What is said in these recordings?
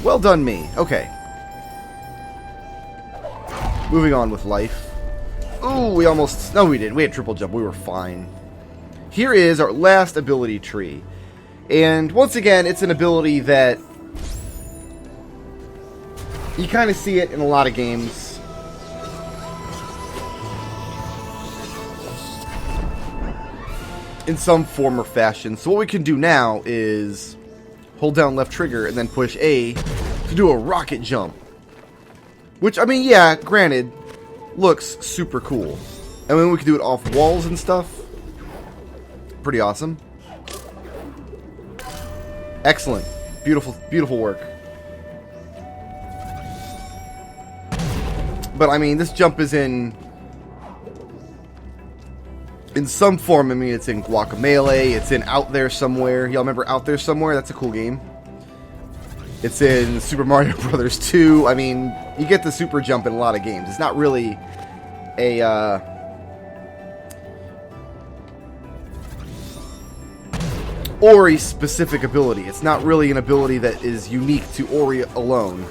Well done, me. Okay. Moving on with life. Ooh, we almost... No, we didn't. We had triple jump. We were fine. Here is our last ability tree. And once again, it's an ability that... you kind of see it in a lot of games. In some form or fashion. So what we can do now is hold down left trigger and then push A to do a rocket jump. Which, I mean, yeah, granted, looks super cool. And then we can do it off walls and stuff. Pretty awesome. Excellent. Beautiful, beautiful work. But, I mean, this jump is in some form. I mean, it's in Guacamelee. It's in Out There Somewhere. Y'all remember Out There Somewhere? That's a cool game. It's in Super Mario Brothers 2. I mean, you get the super jump in a lot of games. It's not really a Ori specific ability. It's not really an ability that is unique to Ori alone.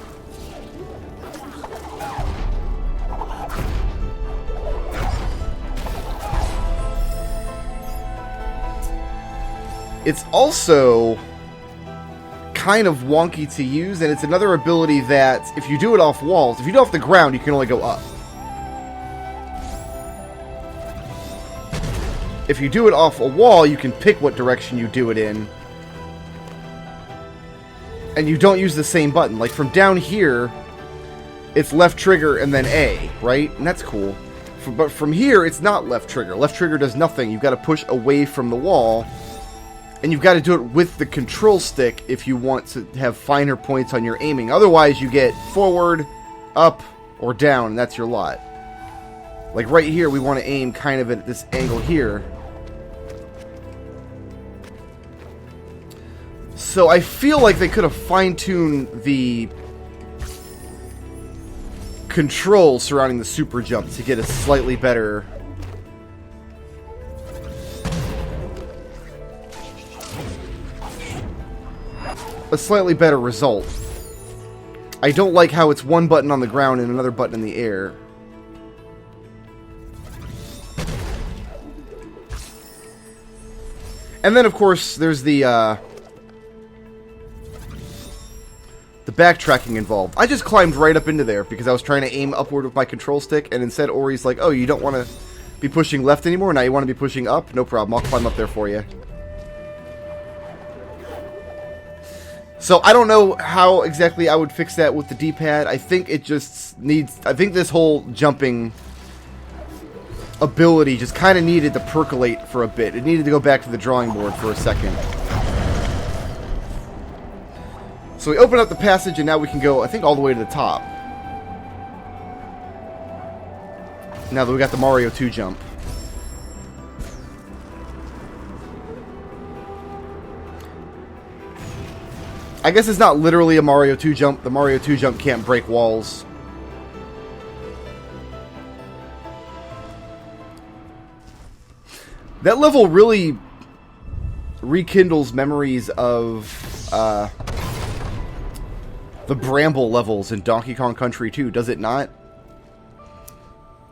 It's also kind of wonky to use, and it's another ability that, if you do it off walls, if you do it off the ground, you can only go up. If you do it off a wall, you can pick what direction you do it in. And you don't use the same button. Like, from down here, it's left trigger and then A, right? And that's cool. But from here, it's not left trigger. Left trigger does nothing. You've got to push away from the wall. And you've got to do it with the control stick if you want to have finer points on your aiming. Otherwise, you get forward, up, or down, and that's your lot. Like right here, we want to aim kind of at this angle here. So I feel like they could have fine-tuned the controls surrounding the super jump to get a slightly better... result. I don't like how it's one button on the ground and another button in the air. And then, of course, there's the backtracking involved. I just climbed right up into there because I was trying to aim upward with my control stick, and instead Ori's like, oh, you don't want to be pushing left anymore? Now you want to be pushing up? No problem. I'll climb up there for you. So, I don't know how exactly I would fix that with the D-pad. I think it just needs... I think this whole jumping ability just kind of needed to percolate for a bit. It needed to go back to the drawing board for a second. So we open up the passage, and now we can go, I think, all the way to the top. Now that we got the Mario 2 jump. I guess it's not literally a Mario 2 jump. The Mario 2 jump can't break walls. That level really rekindles memories of the bramble levels in Donkey Kong Country 2, does it not?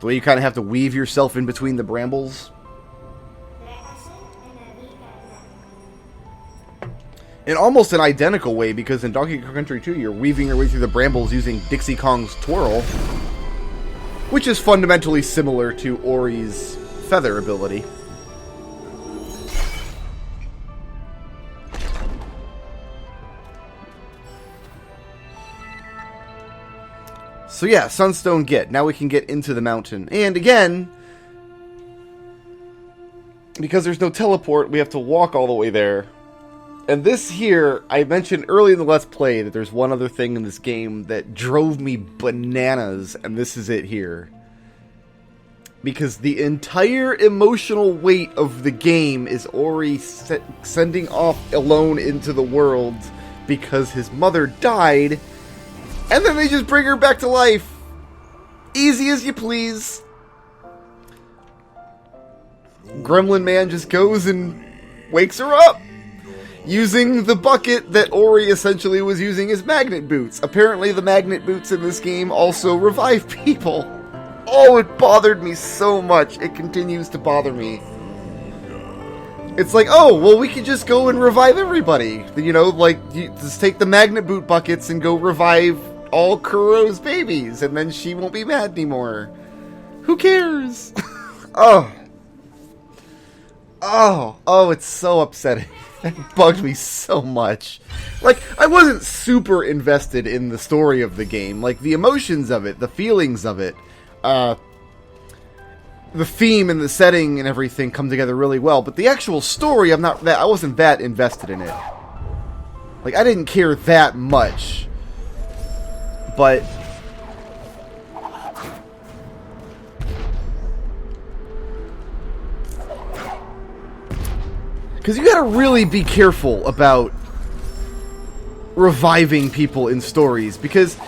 The way you kind of have to weave yourself in between the brambles. In almost an identical way, because in Donkey Kong Country 2, you're weaving your way through the brambles using Dixie Kong's twirl, which is fundamentally similar to Ori's feather ability. So yeah, Sunstone Get. Now we can get into the mountain. And again, because there's no teleport, we have to walk all the way there. And this here, I mentioned early in the Let's Play that there's one other thing in this game that drove me bananas, and this is it here. Because the entire emotional weight of the game is Ori sending off alone into the world because his mother died, and then they just bring her back to life. Easy as you please. Gremlin Man just goes and wakes her up. using the bucket that Ori essentially was using as magnet boots. Apparently the magnet boots in this game also revive people. Oh, it bothered me so much. It continues to bother me. It's like, oh, well, we could just go and revive everybody. You know, like, you just take the magnet boot buckets and go revive all Kuro's babies, and then she won't be mad anymore. Who cares? Oh, it's so upsetting. It bugged me so much. Like, I wasn't super invested in the story of the game. Like, the emotions of it, the feelings of it, the theme and the setting and everything come together really well. But the actual story, I wasn't that invested in it. Like, I didn't care that much. But because you gotta really be careful about reviving people in stories, because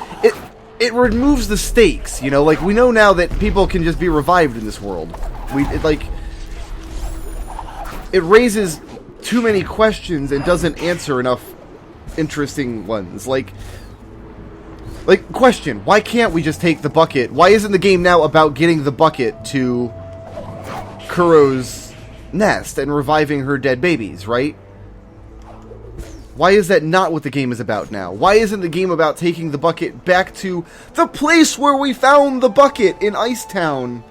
it removes the stakes, you know? Like, we know now that people can just be revived in this world. It raises too many questions and doesn't answer enough interesting ones. Like, question, why can't we just take the bucket? Why isn't the game now about getting the bucket to Kuro's nest and reviving her dead babies, right? Why is that not what the game is about now? Why isn't the game about taking the bucket back to the place where we found the bucket in Icetown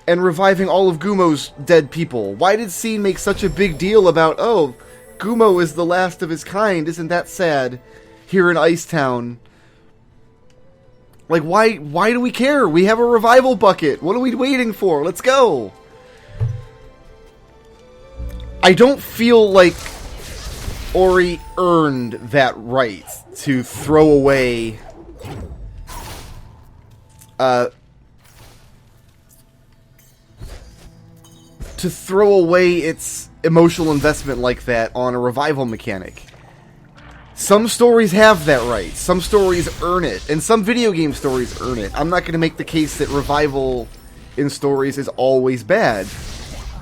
and reviving all of Gumo's dead people? Why did Scene make such a big deal about, oh, Gumo is the last of his kind, isn't that sad, here in Icetown? Like, why do we care? We have a revival bucket. What are we waiting for? Let's go. I don't feel like Ori earned that right to throw away its emotional investment like that on a revival mechanic. Some stories have that right. Some stories earn it. And some video game stories earn it. I'm not going to make the case that revival in stories is always bad.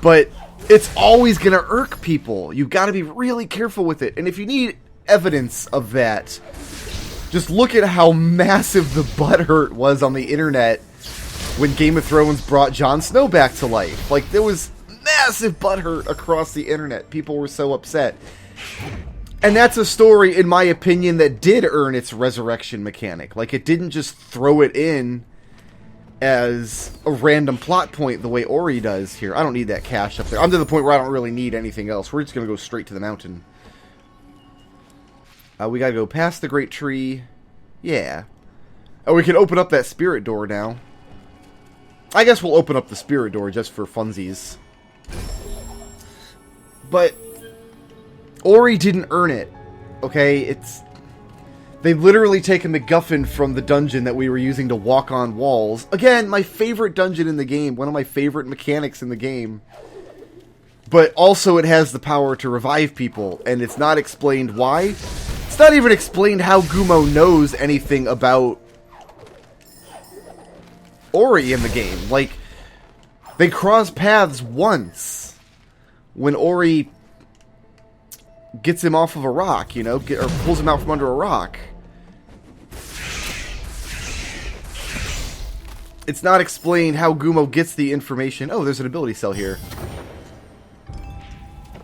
But it's always going to irk people. You've got to be really careful with it. And if you need evidence of that, just look at how massive the butthurt was on the internet when Game of Thrones brought Jon Snow back to life. Like, there was massive butthurt across the internet. People were so upset. And that's a story, in my opinion, that did earn its resurrection mechanic. Like, it didn't just throw it in as a random plot point the way Ori does here. I don't need that cache up there. I'm to the point where I don't really need anything else. We're just going to go straight to the mountain. We got to go past the great tree. Yeah. Oh, we can open up that spirit door now. I guess we'll open up the spirit door just for funsies. But Ori didn't earn it. Okay, they've literally taken the MacGuffin from the dungeon that we were using to walk on walls. Again, my favorite dungeon in the game. One of my favorite mechanics in the game. But also it has the power to revive people. And it's not explained why. It's not even explained how Gumo knows anything about Ori in the game. Like, they cross paths once. When Ori gets him off of a rock, you know, or pulls him out from under a rock. It's not explained how Gumo gets the information. Oh, there's an ability cell here.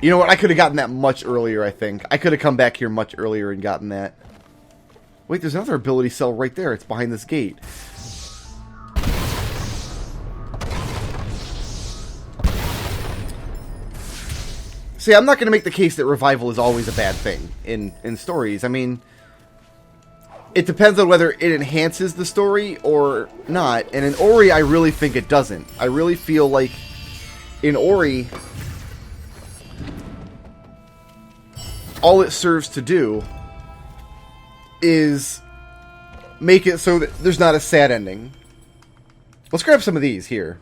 You know what? I could have gotten that much earlier, I think. I could have come back here much earlier and gotten that. Wait, there's another ability cell right there. It's behind this gate. See, I'm not going to make the case that revival is always a bad thing in stories. I mean, it depends on whether it enhances the story or not. And in Ori, I really think it doesn't. I really feel like in Ori, all it serves to do is make it so that there's not a sad ending. Let's grab some of these here.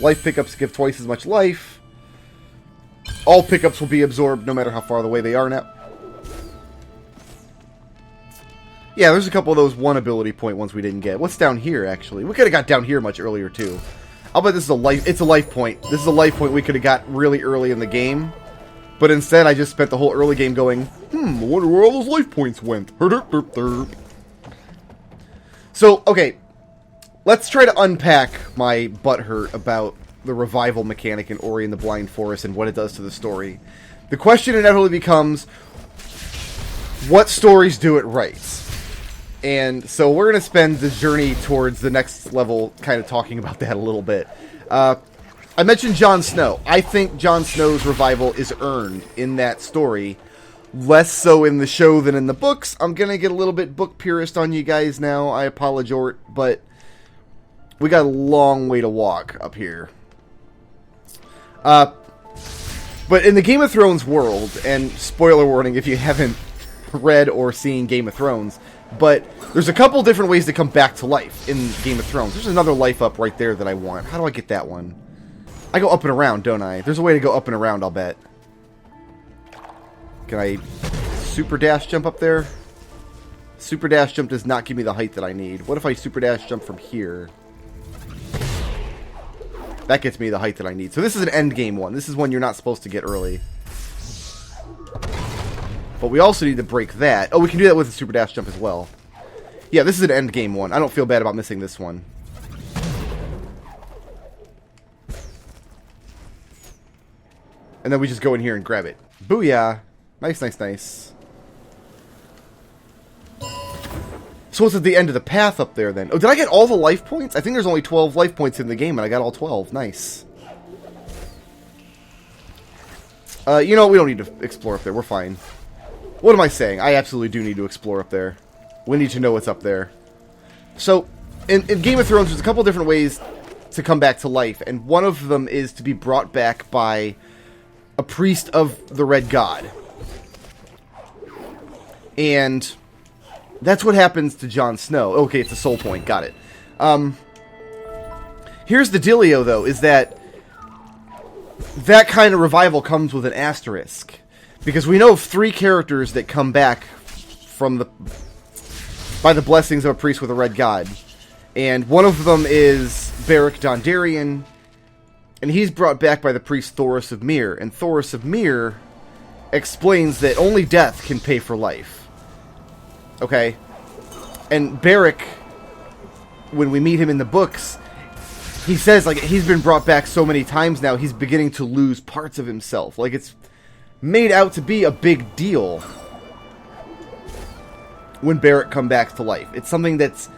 Life pickups give twice as much life. All pickups will be absorbed no matter how far away they are now. Yeah, there's a couple of those one ability point ones we didn't get. What's down here, actually? We could have got down here much earlier, too. I'll bet this is a life... It's a life point. This is a life point we could have got really early in the game. But instead, I just spent the whole early game going, I wonder where all those life points went. So, okay, let's try to unpack my butthurt about the revival mechanic in Ori and the Blind Forest and what it does to the story. The question inevitably becomes, what stories do it right? And so we're going to spend the journey towards the next level kind of talking about that a little bit. I mentioned Jon Snow. I think Jon Snow's revival is earned in that story. Less so in the show than in the books. I'm going to get a little bit book purist on you guys now. I apologize, but we got a long way to walk up here. But in the Game of Thrones world, and spoiler warning if you haven't read or seen Game of Thrones, but there's a couple different ways to come back to life in Game of Thrones. There's another life up right there that I want. How do I get that one? I go up and around, don't I? There's a way to go up and around, I'll bet. Can I super dash jump up there? Super dash jump does not give me the height that I need. What if I super dash jump from here? That gets me the height that I need. So this is an end game one. This is one you're not supposed to get early. But we also need to break that. Oh, we can do that with a super dash jump as well. Yeah, this is an end game one. I don't feel bad about missing this one. And then we just go in here and grab it. Booyah! Nice, nice, nice. So it's at the end of the path up there then. Oh, did I get all the life points? I think there's only 12 life points in the game, and I got all 12. Nice. You know, we don't need to explore up there. We're fine. What am I saying? I absolutely do need to explore up there. We need to know what's up there. So, in Game of Thrones, there's a couple different ways to come back to life, and one of them is to be brought back by a priest of the Red God. And that's what happens to Jon Snow. Okay, it's a soul point. Got it. Here's the dealio, though, is that kind of revival comes with an asterisk. Because we know of 3 characters that come back by the blessings of a priest with a red god. And one of them is Beric Dondarrion, and he's brought back by the priest Thoros of Myr. And Thoros of Myr explains that only death can pay for life. Okay? And Beric, when we meet him in the books, he says, like, he's been brought back so many times now, he's beginning to lose parts of himself. Like, it's made out to be a big deal when Beric come back to life. It's something it's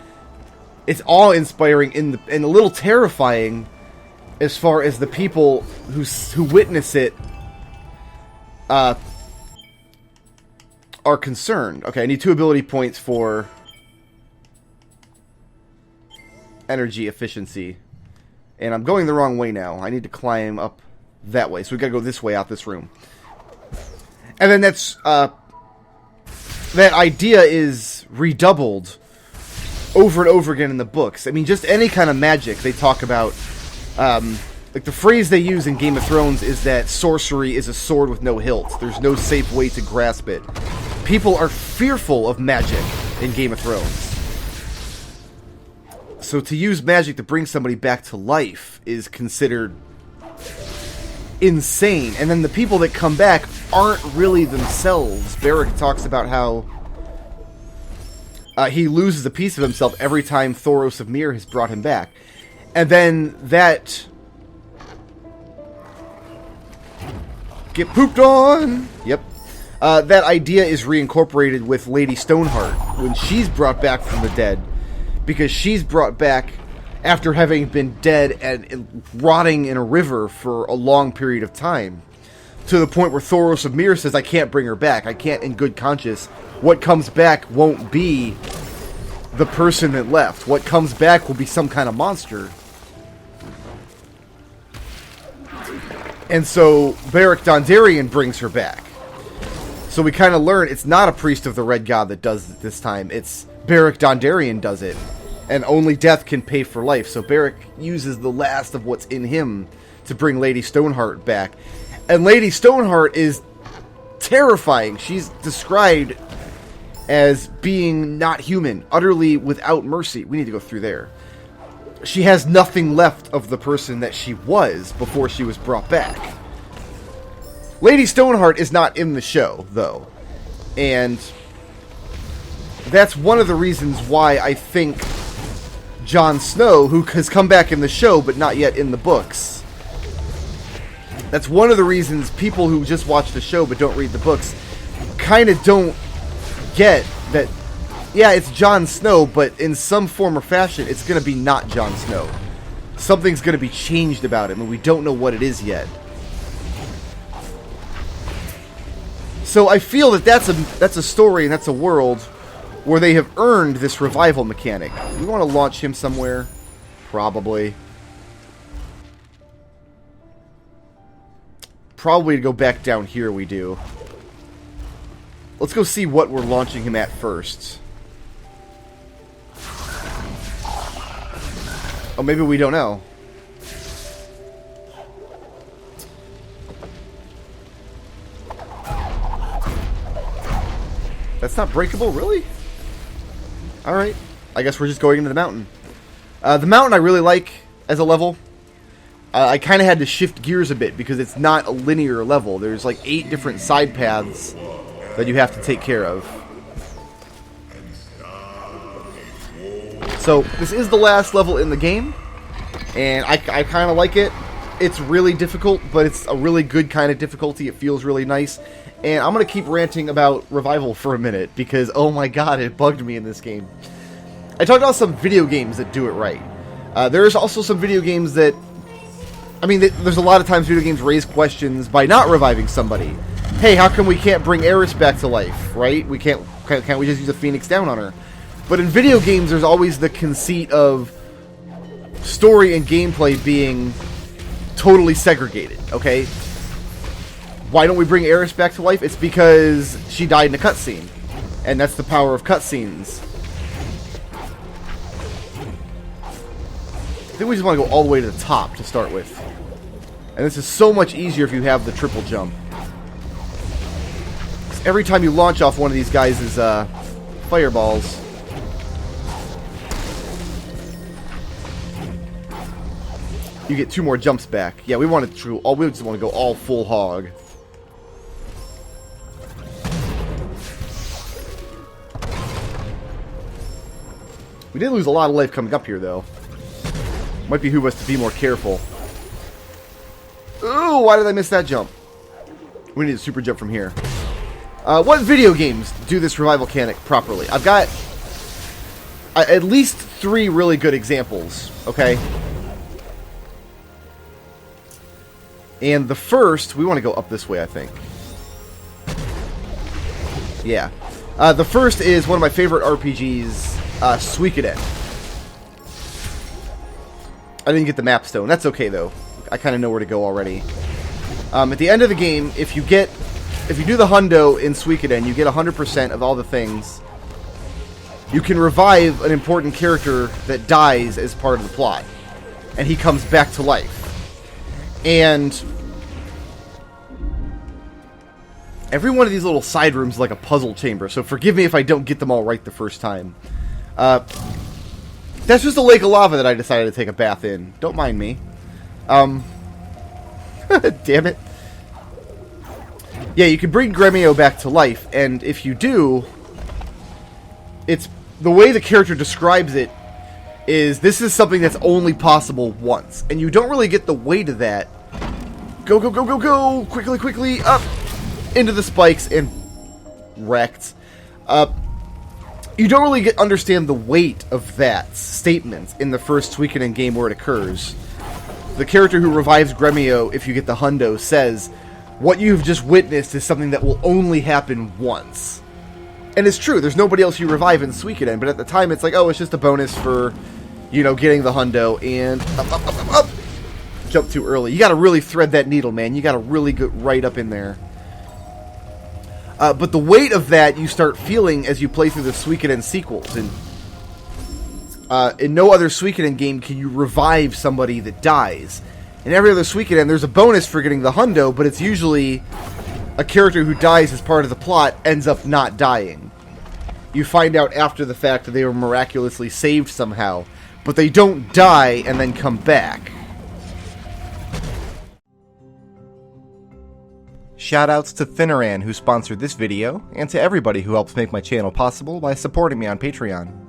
awe-inspiring and a little terrifying as far as the people who witness it are concerned. Okay, I need 2 ability points for energy efficiency. And I'm going the wrong way now. I need to climb up that way. So we gotta go this way out this room. And then that idea is redoubled over and over again in the books. I mean, just any kind of magic they talk about. Like the phrase they use in Game of Thrones is that sorcery is a sword with no hilt. There's no safe way to grasp it. People are fearful of magic in Game of Thrones. So to use magic to bring somebody back to life is considered insane. And then the people that come back aren't really themselves. Beric talks about how he loses a piece of himself every time Thoros of Myr has brought him back. And then that... Get pooped on! Yep. That idea is reincorporated with Lady Stoneheart when she's brought back from the dead. Because she's brought back after having been dead and rotting in a river for a long period of time. To the point where Thoros of Myr says, I can't bring her back. I can't in good conscience. What comes back won't be the person that left. What comes back will be some kind of monster. And so Beric Dondarrion brings her back. So we kind of learn it's not a priest of the Red God that does it this time. It's Beric Dondarrion does it. And only death can pay for life. So Beric uses the last of what's in him to bring Lady Stoneheart back. And Lady Stoneheart is terrifying. She's described as being not human, utterly without mercy. We need to go through there. She has nothing left of the person that she was before she was brought back. Lady Stoneheart is not in the show, though. And that's one of the reasons why I think Jon Snow, who has come back in the show but not yet in the books, that's one of the reasons people who just watch the show but don't read the books kind of don't get that, yeah, it's Jon Snow, but in some form or fashion, it's going to be not Jon Snow. Something's going to be changed about him, and we don't know what it is yet. So I feel that that's a story and that's a world where they have earned this revival mechanic. We want to launch him somewhere? Probably. Probably to go back down here we do. Let's go see what we're launching him at first. Oh, maybe we don't know. That's not breakable, really? Alright. I guess we're just going into the mountain. The mountain I really like as a level. I kind of had to shift gears a bit because it's not a linear level. There's like 8 different side paths that you have to take care of. So, this is the last level in the game, and I kind of like it. It's really difficult, but it's a really good kind of difficulty. It feels really nice. And I'm going to keep ranting about Revival for a minute, because, oh my god, it bugged me in this game. I talked about some video games that do it right. There's also some video games that... I mean, there's a lot of times video games raise questions by not reviving somebody. Hey, how come we can't bring Eris back to life, right? Can't we just use a Phoenix down on her? But in video games, there's always the conceit of story and gameplay being totally segregated, okay? Why don't we bring Eris back to life? It's because she died in a cutscene. And that's the power of cutscenes. I think we just want to go all the way to the top to start with. And this is so much easier if you have the triple jump. Every time you launch off one of these guys is fireballs. You get 2 more jumps back. Yeah, we just want to go all full hog. We did lose a lot of life coming up here, though. Might behoove us to be more careful. Ooh, why did I miss that jump? We need a super jump from here. What video games do this revival mechanic properly? I've got at least 3 really good examples, okay? And the first, we want to go up this way, I think. Yeah. The first is one of my favorite RPGs, Suikoden. I didn't get the map stone. That's okay, though. I kind of know where to go already. At the end of the game, if you do the hundo in Suikoden, you get 100% of all the things. You can revive an important character that dies as part of the plot. And he comes back to life. And every one of these little side rooms is like a puzzle chamber, so forgive me if I don't get them all right the first time. That's just a lake of lava that I decided to take a bath in. Don't mind me. Damn it. Yeah, you can bring Gremio back to life, and if you do, it's the way the character describes it is this is something that's only possible once, and you don't really get the weight of that. Go, go, go, go, go! Quickly, quickly, up! Into the spikes and wrecked. You don't really understand the weight of that statement in the first Suikoden game where it occurs. The character who revives Gremio, if you get the hundo, says, what you've just witnessed is something that will only happen once. And it's true, there's nobody else you revive in Suikoden, but at the time it's like, oh, it's just a bonus for, you know, getting the hundo, and up, up, up, up, up! Jump too early. You gotta really thread that needle, man. You gotta really get right up in there. But the weight of that you start feeling as you play through the Suikoden sequels. And in no other Suikoden game can you revive somebody that dies. In every other Suikoden, there's a bonus for getting the hundo, but it's usually a character who dies as part of the plot ends up not dying. You find out after the fact that they were miraculously saved somehow, but they don't die and then come back. Shoutouts to Thinneran who sponsored this video, and to everybody who helps make my channel possible by supporting me on Patreon.